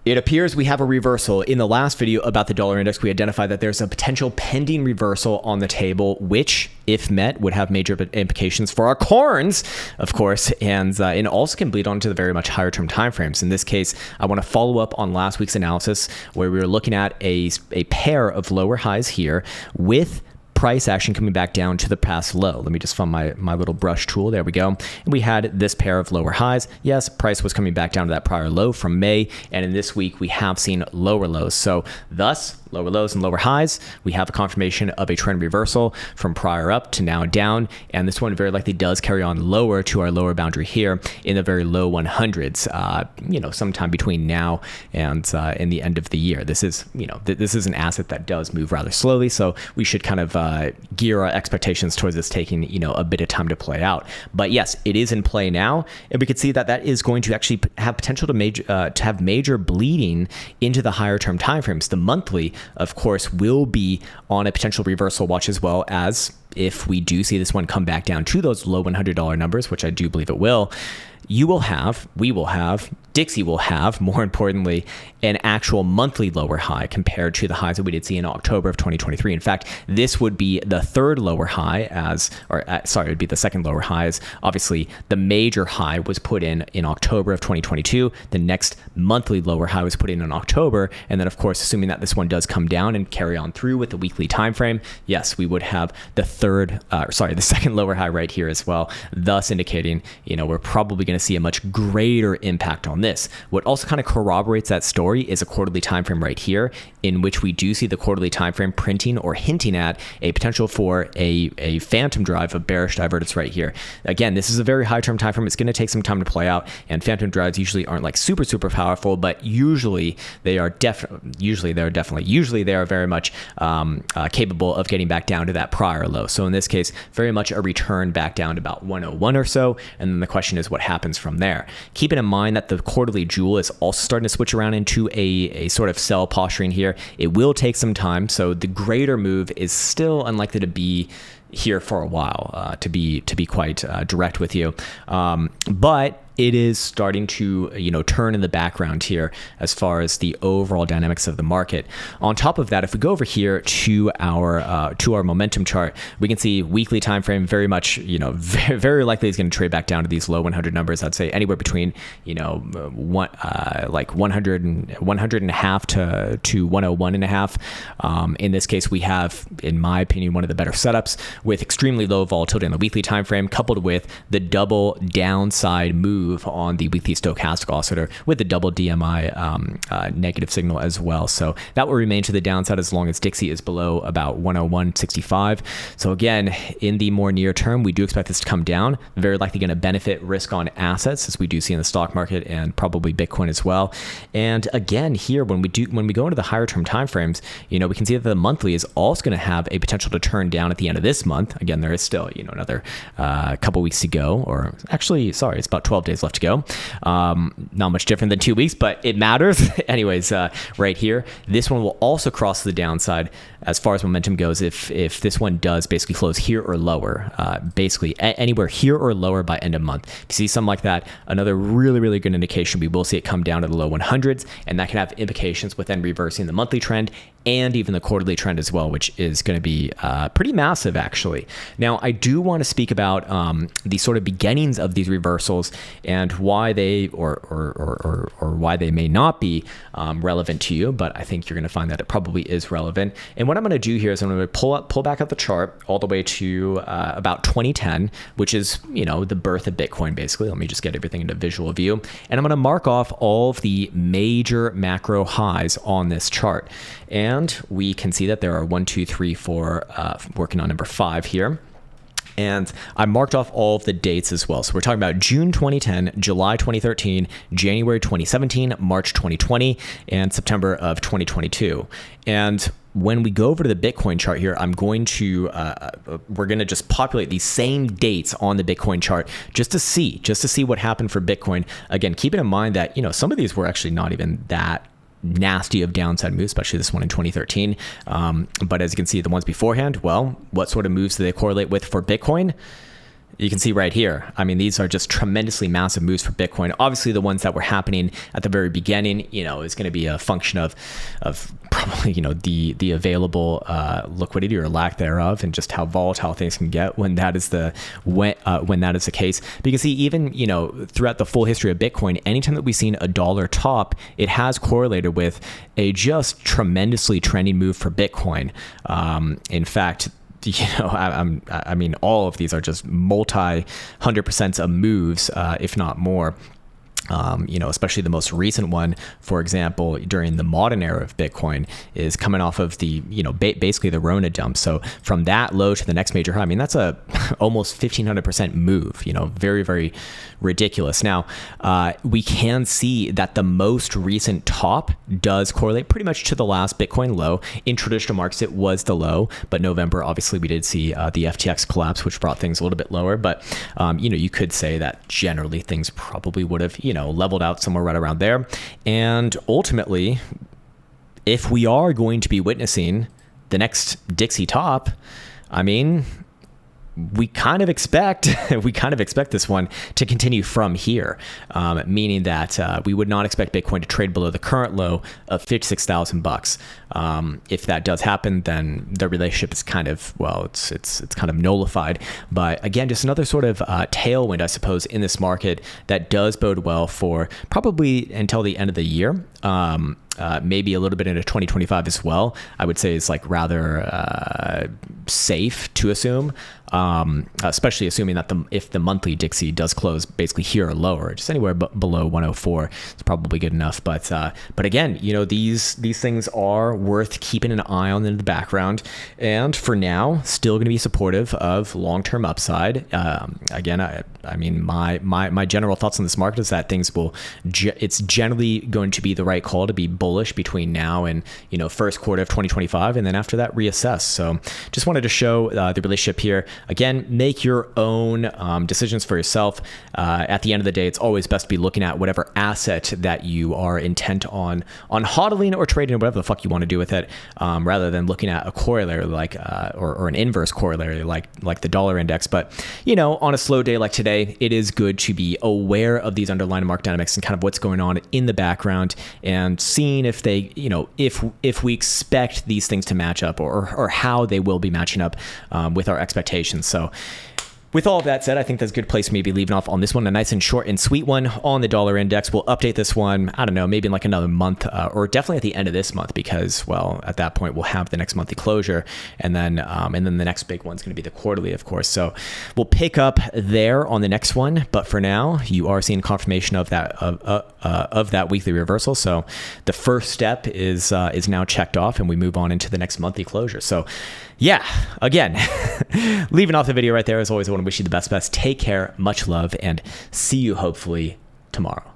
It appears we have a reversal. In the last video about the dollar index, we identified that there's a potential pending reversal on the table, which, if met, would have major implications for our corns, of course, and also can bleed onto the very much higher term timeframes. In this case, I want to follow up on last week's analysis where we were looking at a pair of lower highs here with price action coming back down to the past low. Let me just find my little brush tool. There we go. And we had this pair of lower highs. Yes, price was coming back down to that prior low from May. And in this week, we have seen lower lows. So thus, lower lows and lower highs, we have a confirmation of a trend reversal from prior up to now down. And this one very likely does carry on lower to our lower boundary here in the very low 100s, sometime between now and in the end of the year. This is, this is an asset that does move rather slowly. So we should kind of gear our expectations towards this taking, a bit of time to play out. But yes, it is in play now. And we could see that is going to actually have potential to have major bleeding into the higher term timeframes. The monthly, of course, will be on a potential reversal watch, as well as if we do see this one come back down to those low $100 numbers, which I do believe it will. We will have, Dixie will have, more importantly, an actual monthly lower high compared to the highs that we did see in October of 2023. In fact, this would be the third lower high it would be the second lower high, as obviously the major high was put in October of 2022. The next monthly lower high was put in October. And then, of course, assuming that this one does come down and carry on through with the weekly time frame, yes, we would have the second lower high right here as well, thus indicating, we're probably going to see a much greater impact on this. What also kind of corroborates that story is a quarterly time frame right here, in which we do see the quarterly time frame printing or hinting at a potential for a phantom drive of bearish divergence right here. Again, this is a very high term time frame. It's going to take some time to play out, and phantom drives usually aren't like super powerful, but usually they are very much capable of getting back down to that prior low. So in this case, very much a return back down to about 101 or so, and then the question is what happens from there. Keeping in mind that the quarterly jewel is also starting to switch around into a sort of sell posturing here. It will take some time, so the greater move is still unlikely to be here for a while, to be quite direct with you. But it is starting to, turn in the background here as far as the overall dynamics of the market. On top of that, if we go over here to our momentum chart, we can see weekly time frame very much, very, very likely is going to trade back down to these low 100 numbers. I'd say anywhere between, like 100 and a half to 101 and a half. In this case, we have, in my opinion, one of the better setups with extremely low volatility on the weekly time frame, coupled with the double downside move on the weekly stochastic oscillator with the double DMI negative signal as well. So that will remain to the downside as long as Dixie is below about 101.65. So again, in the more near term, we do expect this to come down. Very likely going to benefit risk on assets, as we do see in the stock market and probably Bitcoin as well. And again, here when we go into the higher term timeframes, we can see that the monthly is also going to have a potential to turn down at the end of this month. Again, there is still another couple weeks to go, or actually, sorry, it's about 12 days left to go. Not much different than 2 weeks, but it matters. Anyways, right here, this one will also cross the downside as far as momentum goes if this one does basically close here or lower, basically anywhere here or lower by end of month. If you see something like that, another really, really good indication, we will see it come down to the low 100s, and that can have implications with then reversing the monthly trend and even the quarterly trend as well, which is going to be pretty massive, actually. Now, I do want to speak about the sort of beginnings of these reversals and why they or why they may not be relevant to you, but I think you're going to find that it probably is relevant. And what I'm going to do here is I'm going to pull back up the chart all the way to about 2010, which is the birth of Bitcoin, basically. Let me just get everything into visual view, and I'm going to mark off all of the major macro highs on this chart. And we can see that there are 1, 2, 3, 4, working on number 5 here. And I marked off all of the dates as well. So we're talking about June 2010, July 2013, January 2017, March 2020, and September of 2022. And when we go over to the Bitcoin chart here, we're going to just populate these same dates on the Bitcoin chart just to see what happened for Bitcoin. Again, keeping in mind that, some of these were actually not even that nasty of downside moves, especially this one in 2013. But as you can see, the ones beforehand, well, what sort of moves do they correlate with for Bitcoin? you can see right here. I mean, these are just tremendously massive moves for Bitcoin. Obviously, the ones that were happening at the very beginning, is going to be a function of probably, the available liquidity or lack thereof, and just how volatile things can get when that is the case. Because see, even throughout the full history of Bitcoin, anytime that we've seen a dollar top, it has correlated with a just tremendously trending move for Bitcoin. In fact, I mean, all of these are just multi 100% of moves, if not more. Especially the most recent one, for example, during the modern era of Bitcoin, is coming off of the, basically the Rona dump. So from that low to the next major high, I mean, that's a almost 1,500% move, very, very ridiculous. Now, we can see that the most recent top does correlate pretty much to the last Bitcoin low. In traditional markets, it was the low, but November, obviously, we did see the FTX collapse, which brought things a little bit lower. But, you could say that generally things probably would have, leveled out somewhere right around there. And ultimately, if we are going to be witnessing the next Dixie top, I mean, we kind of expect this one to continue from here, meaning that we would not expect Bitcoin to trade below the current low of $56,000. If that does happen, then the relationship is kind of, it's kind of nullified. But again, just another sort of tailwind, I suppose, in this market that does bode well for probably until the end of the year. Maybe a little bit into 2025 as well. I would say it's like rather safe to assume, especially assuming that if the monthly Dixie does close basically here or lower, just anywhere below 104, it's probably good enough. But again, these things are worth keeping an eye on in the background, and for now, still going to be supportive of long-term upside. Again, I mean, my general thoughts on this market is that things it's generally going to be the right call to be bullish between now and first quarter of 2025, and then after that reassess. So just wanted to show the relationship here. Again, make your own decisions for yourself. At the end of the day, it's always best to be looking at whatever asset that you are intent on hodling or trading, or whatever the fuck you want to do with it, rather than looking at a corollary like or an inverse corollary like the dollar index. But on a slow day like today, it is good to be aware of these underlying market dynamics and kind of what's going on in the background, and seeing if they, if we expect these things to match up, or how they will be matching up with our expectations. So with all of that said, I think that's a good place for me to be leaving off on this one. A nice and short and sweet one on the dollar index. We'll update this one, I don't know, maybe in like another month, or definitely at the end of this month, because, well, at that point we'll have the next monthly closure, and then the next big one's going to be the quarterly, of course. So we'll pick up there on the next one. But for now, you are seeing confirmation of that weekly reversal. So the first step is now checked off, and we move on into the next monthly closure. So yeah, again, leaving off the video right there. As always, I want to wish you the best. Take care, much love, and see you hopefully tomorrow.